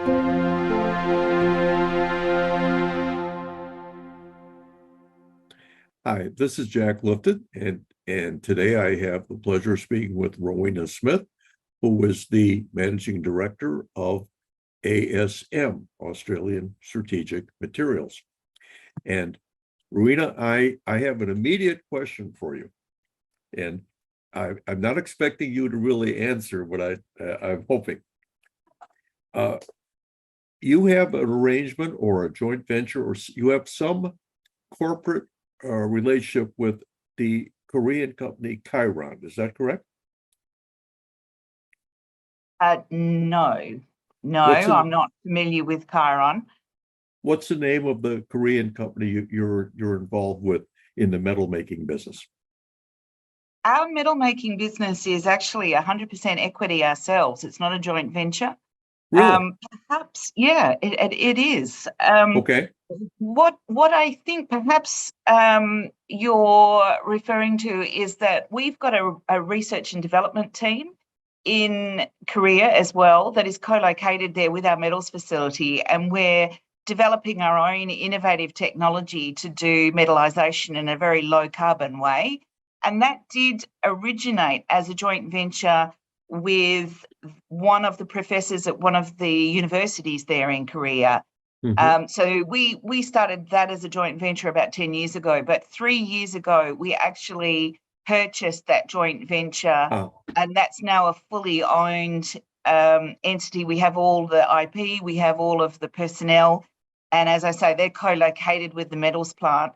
Hi, this is Jack Lifton, and today I have the pleasure of speaking with Rowena Smith, who is the Managing Director of ASM, Australian Strategic Materials. And Rowena, I have an immediate question for you, and I'm not expecting you to really answer what I'm hoping. You have an arrangement or a joint venture, or you have some corporate relationship with the Korean company Chiron. Is that correct? No, I'm not familiar with Chiron. What's the name of the Korean company you're involved with in the metal making business? Our metal making business is actually 100% equity ourselves. It's not a joint venture. Really? Perhaps, yeah, it is. Okay. What I think perhaps you're referring to is that we've got a research and development team in Korea as well that is co-located there with our metals facility, and we're developing our own innovative technology to do metallization in a very low carbon way. And that did originate as a joint venture with one of the professors at one of the universities there in Korea. Mm-hmm. So we started that as a joint venture about 10 years ago, but 3 years ago, we actually purchased that joint venture, and that's now a fully owned entity. We have all the IP, we have all of the personnel, and as I say, they're co-located with the metals plant.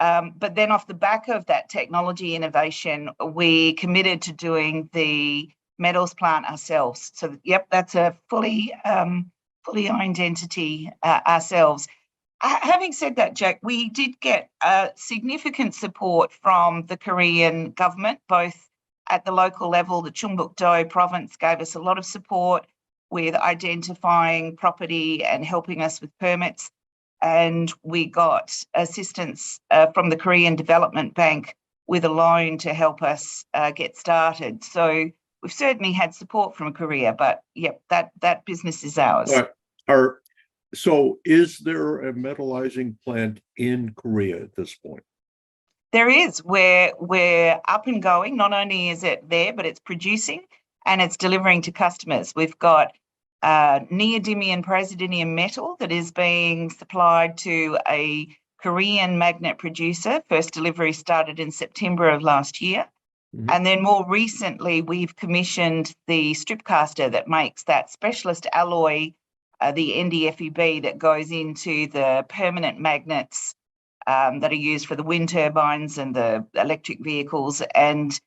But then off the back of that technology innovation, we committed to doing the metals plant ourselves. So, yep, that's a fully owned entity ourselves. Having said that, Jack, we did get significant support from the Korean government, both at the local level. The Chungbuk-do province gave us a lot of support with identifying property and helping us with permits. And we got assistance from the Korean Development Bank with a loan to help us get started. So we've certainly had support from Korea, but yep, that business is ours. So is there a metallizing plant in Korea at this point? There is. We're up and going. Not only is it there, but it's producing and it's delivering to customers. We've got neodymium praseodymium metal that is being supplied to a Korean magnet producer. First delivery started in September of last year. Mm-hmm. And then more recently, we've commissioned the strip caster that makes that specialist alloy, the NdFeB, that goes into the permanent magnets that are used for the wind turbines and the electric vehicles. And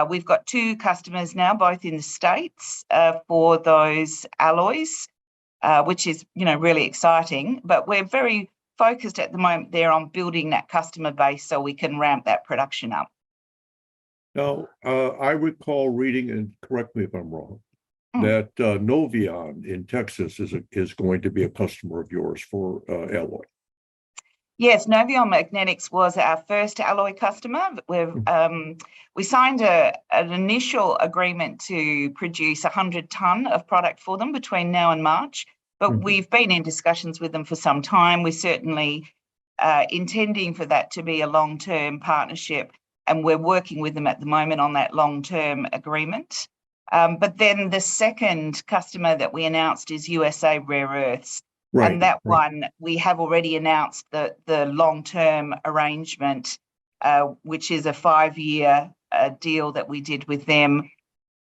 we've got 2 customers now, both in the States, for those alloys, which is, really exciting. But we're very focused at the moment there on building that customer base so we can ramp that production up. Now, I recall reading, and correct me if I'm wrong, that Noveon in Texas is going to be a customer of yours for alloy. Yes, Noveon Magnetics was our first alloy customer. We signed an initial agreement to produce 100 tonne of product for them between now and March, but we've been in discussions with them for some time. We're certainly intending for that to be a long-term partnership, and we're working with them at the moment on that long-term agreement. But then the second customer that we announced is USA Rare Earths. Right, and that one, we have already announced the long-term arrangement, which is a 5-year deal that we did with them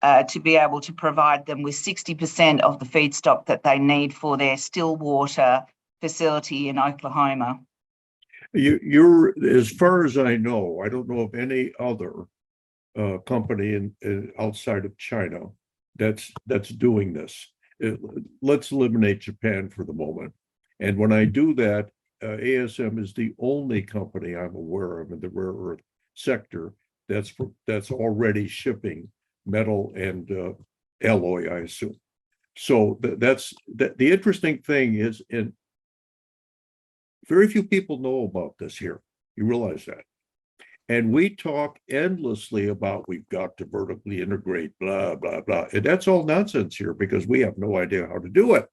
to be able to provide them with 60% of the feedstock that they need for their Stillwater facility in Oklahoma. You're, as far as I know, I don't know of any other company outside of China that's doing this. Let's eliminate Japan for the moment. And when I do that, ASM is the only company I'm aware of in the rare earth sector that's already shipping metal and alloy, I assume. So that's the interesting thing is, in very few people know about this here. You realize that. And we talk endlessly about we've got to vertically integrate, blah, blah, blah. And that's all nonsense here because we have no idea how to do it.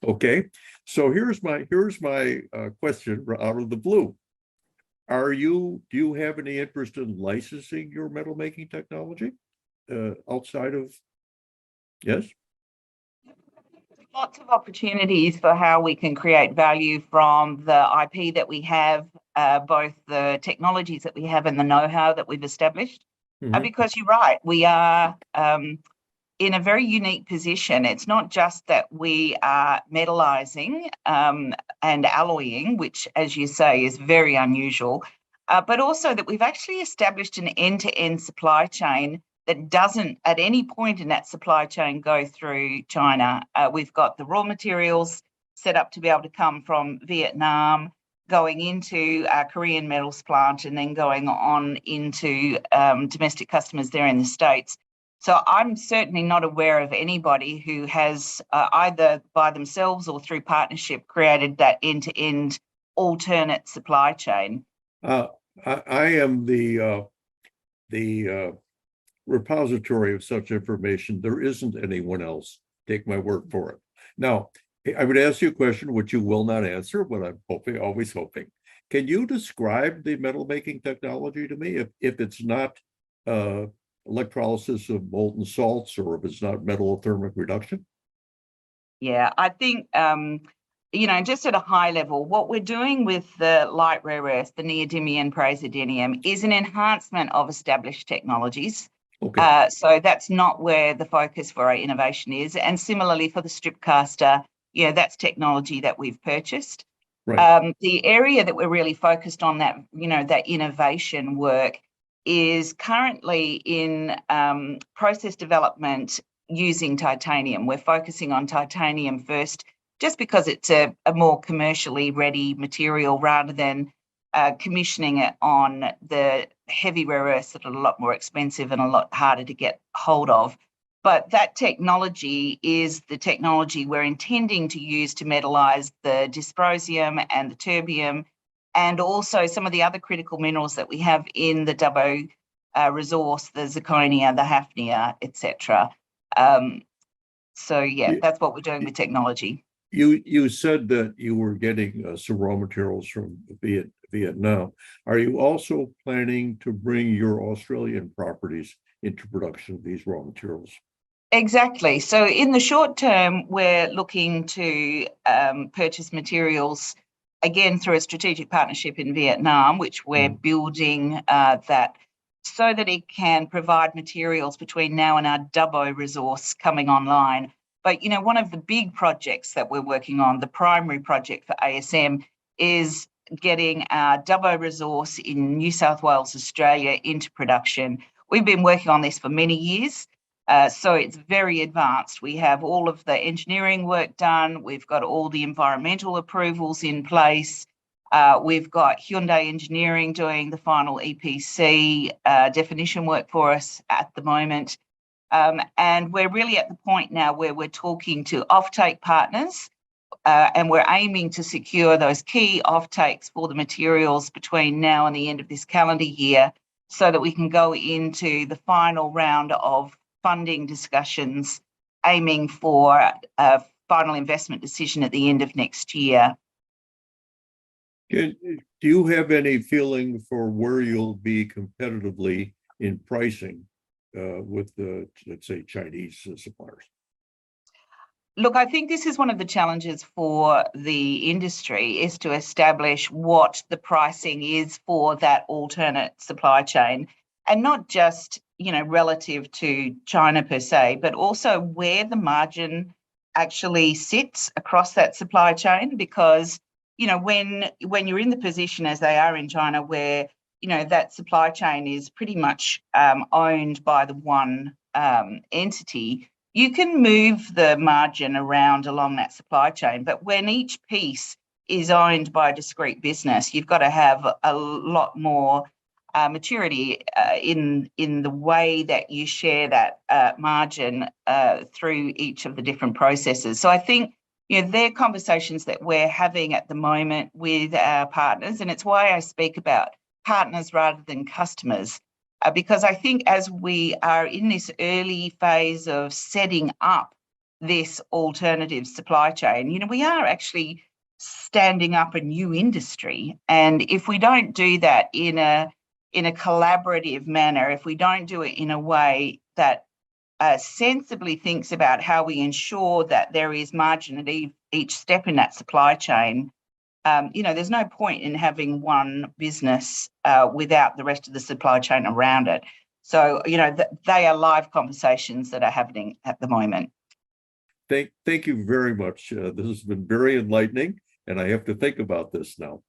Okay, so here's my question out of the blue. Do you have any interest in licensing your metal making technology outside of, yes? Lots of opportunities for how we can create value from the IP that we have, both the technologies that we have and the know-how that we've established. Because you're right, we are in a very unique position. It's not just that we are metallizing and alloying, which, as you say, is very unusual, but also that we've actually established an end-to-end supply chain that doesn't at any point in that supply chain go through China. We've got the raw materials set up to be able to come from Vietnam, going into our Korean metals plant, and then going on into domestic customers there in the States. So I'm certainly not aware of anybody who has either by themselves or through partnership created that end-to-end alternate supply chain. I am the repository of such information. There isn't anyone else. Take my word for it. Now, I would ask you a question which you will not answer, but I'm always hoping. Can you describe the metal making technology to me if it's not electrolysis of molten salts, or if it's not metallothermic reduction? Yeah, I think, just at a high level, what we're doing with the light rare earths, the neodymium, praseodymium, is an enhancement of established technologies. Okay. So that's not where the focus for our innovation is. And similarly for the strip caster, that's technology that we've purchased. Right. The area that we're really focused on, that innovation work, is currently in process development using titanium. We're focusing on titanium first, just because it's a more commercially ready material, rather than commissioning it on the heavy rare earths that are a lot more expensive and a lot harder to get hold of. But that technology is the technology we're intending to use to metallize the dysprosium and the terbium, and also some of the other critical minerals that we have in the Dubbo resource, the zirconia, the hafnia, etc. So yeah, that's what we're doing with technology. You said that you were getting some raw materials from Vietnam. Are you also planning to bring your Australian properties into production of these raw materials? Exactly. So in the short term, we're looking to purchase materials, again, through a strategic partnership in Vietnam, which we're building that so that it can provide materials between now and our Dubbo resource coming online. But, one of the big projects that we're working on, the primary project for ASM, is getting our Dubbo resource in New South Wales, Australia, into production. We've been working on this for many years. So it's very advanced. We have all of the engineering work done. We've got all the environmental approvals in place. We've got Hyundai Engineering doing the final EPC definition work for us at the moment. And we're really at the point now where we're talking to offtake partners, and we're aiming to secure those key offtakes for the materials between now and the end of this calendar year, so that we can go into the final round of funding discussions, aiming for a final investment decision at the end of next year. Do you have any feeling for where you'll be competitively in pricing with the, let's say, Chinese suppliers? Look, I think this is one of the challenges for the industry, is to establish what the pricing is for that alternate supply chain, and not just, relative to China per se, but also where the margin actually sits across that supply chain. Because, when you're in the position as they are in China, where, that supply chain is pretty much owned by the one entity, you can move the margin around along that supply chain. But when each piece is owned by a discrete business, you've got to have a lot more maturity in the way that you share that margin through each of the different processes. So I think, they're conversations that we're having at the moment with our partners, and it's why I speak about partners rather than customers. Because I think as we are in this early phase of setting up this alternative supply chain. You know, we are actually standing up a new industry, and if we don't do that in a collaborative manner, if we don't do it in a way that sensibly thinks about how we ensure that there is margin at each step in that supply chain, you know, there's no point in having one business without the rest of the supply chain around it. So, you know, they are live conversations that are happening at the moment. Thank you very much. This has been very enlightening, and I have to think about this now.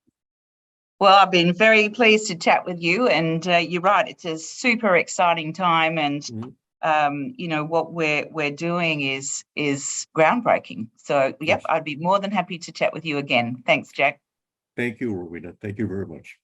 Well, I've been very pleased to chat with you, and you're right, it's a super exciting time, and you know, what we're doing is groundbreaking. So, yep, I'd be more than happy to chat with you again. Thanks, Jack. Thank you, Rowena. Thank you very much.